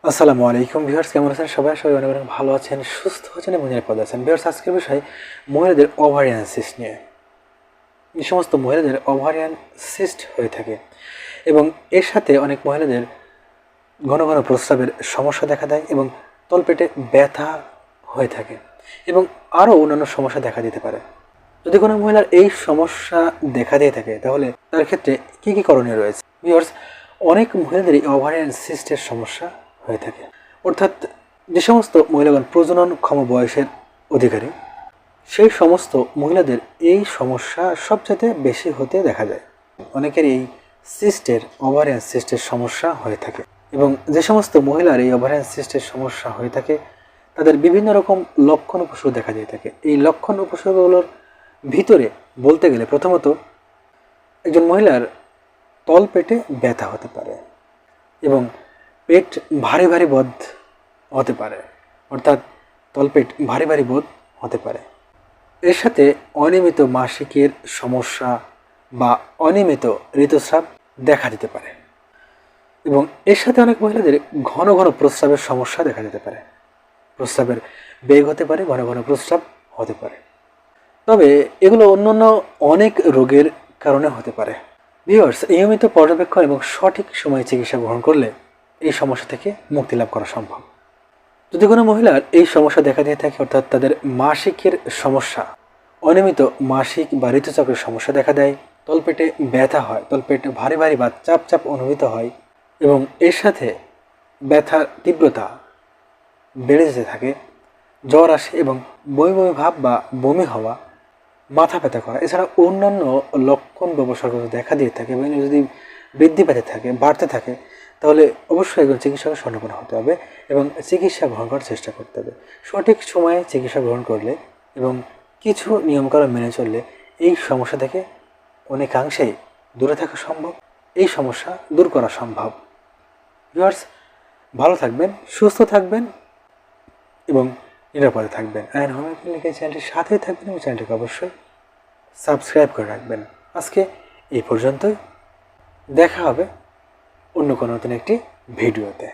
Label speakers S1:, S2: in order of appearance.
S1: আসসালামু আলাইকুম ভিউয়ার্স, কেমন আছেন সবাই? সবাই অনেক অনেক ভালো আছেন, সুস্থ আছেন এবং নিরাপদ আছেন। ভিউয়ার্স, আজকের বিষয় মহিলাদের ওভারিয়ান সিস্ট নিয়ে। যে সমস্ত মহিলাদের ওভারিয়ান সিস্ট হয়ে থাকে এবং এর সাথে অনেক মহিলাদের ঘন ঘন প্রস্রাবের সমস্যা দেখা দেয় এবং তলপেটে ব্যথা হয়ে থাকে এবং আরও অন্যান্য সমস্যা দেখা দিতে পারে। যদি কোনো মহিলার এই সমস্যা দেখা দিয়ে থাকে তাহলে তার ক্ষেত্রে কী কী করণীয় রয়েছে? ভিউয়ার্স, অনেক মহিলাদের এই ওভারিয়ান সিস্টের সমস্যা হয়ে থাকে, অর্থাৎ যে সমস্ত মহিলাগণ প্রজননক্ষম বয়সের অধিকারী সেই সমস্ত মহিলাদের এই সমস্যা সবচেয়ে বেশি হতে দেখা যায়। অনেকের এই ওভারিয়ান সিস্টের সমস্যা হয়ে থাকে এবং যে সমস্ত মহিলার এই ওভারিয়ান সিস্টের সমস্যা হয়ে থাকে তাদের বিভিন্ন রকম লক্ষণ উপসর্গ দেখা দিয়ে থাকে। এই লক্ষণ উপসর্গগুলোর ভিতরে বলতে গেলে প্রথমত একজন মহিলার তলপেটে ব্যথা হতে পারে এবং পেট ভারী ভারী বোধ হতে পারে, অর্থাৎ তলপেট ভারী ভারী বোধ হতে পারে। এর সাথে অনিয়মিত মাসিকের সমস্যা বা অনিয়মিত ঋতুস্রাব দেখা দিতে পারে এবং এর সাথে অনেক মহিলাদের ঘন ঘন প্রস্রাবের সমস্যা দেখা দিতে পারে। প্রস্রাবের বেগ হতে পারে, ঘন ঘন প্রস্রাব হতে পারে। তবে এগুলো অন্যান্য অনেক রোগের কারণে হতে পারে। ভিউয়ার্স, নিয়মিত পর্যবেক্ষণ এবং সঠিক সময়ে চিকিৎসা গ্রহণ করলে এই সমস্যা থেকে মুক্তি লাভ করা সম্ভব। যদি কোনো মহিলার এই সমস্যা দেখা দিয়ে থাকে, অর্থাৎ তাদের মাসিকের সমস্যা, অনিয়মিত মাসিক বা ঋতুচক্রের সমস্যা দেখা দেয়, তলপেটে ব্যথা হয়, তলপেট ভারী ভারী বা চাপ চাপ অনুভূত হয় এবং এর সাথে ব্যথার তীব্রতা বেড়ে যেতে থাকে, জ্বর আসে এবং বমি বমি ভাব বা বমি হওয়া, মাথা ব্যথা করা, এছাড়া অন্যান্য লক্ষণ বা উপসর্গ দেখা দিয়ে থাকে এবং যদি বৃদ্ধি পেতে থাকে, বাড়তে থাকে, তাহলে অবশ্যই একজন চিকিৎসকের শরণাপন্ন হতে হবে এবং চিকিৎসা গ্রহণ করার চেষ্টা করতে হবে। সঠিক সময়ে চিকিৎসা গ্রহণ করলে এবং কিছু নিয়মকানুন মেনে চললে এই সমস্যা থেকে অনেকাংশেই দূরে থাকা সম্ভব, এই সমস্যা দূর করা সম্ভব। ভিউয়ার্স, ভালো থাকবেন, সুস্থ থাকবেন এবং নিরাপদে থাকবেন। আইন হোমিও ক্লিনিকের চ্যানেলটির সাথেই থাকবেন এবং চ্যানেলটিকে অবশ্যই সাবস্ক্রাইব করে রাখবেন। আজকে এই পর্যন্তই, দেখা হবে অন্য কোনো নতুন একটি ভিডিওতে।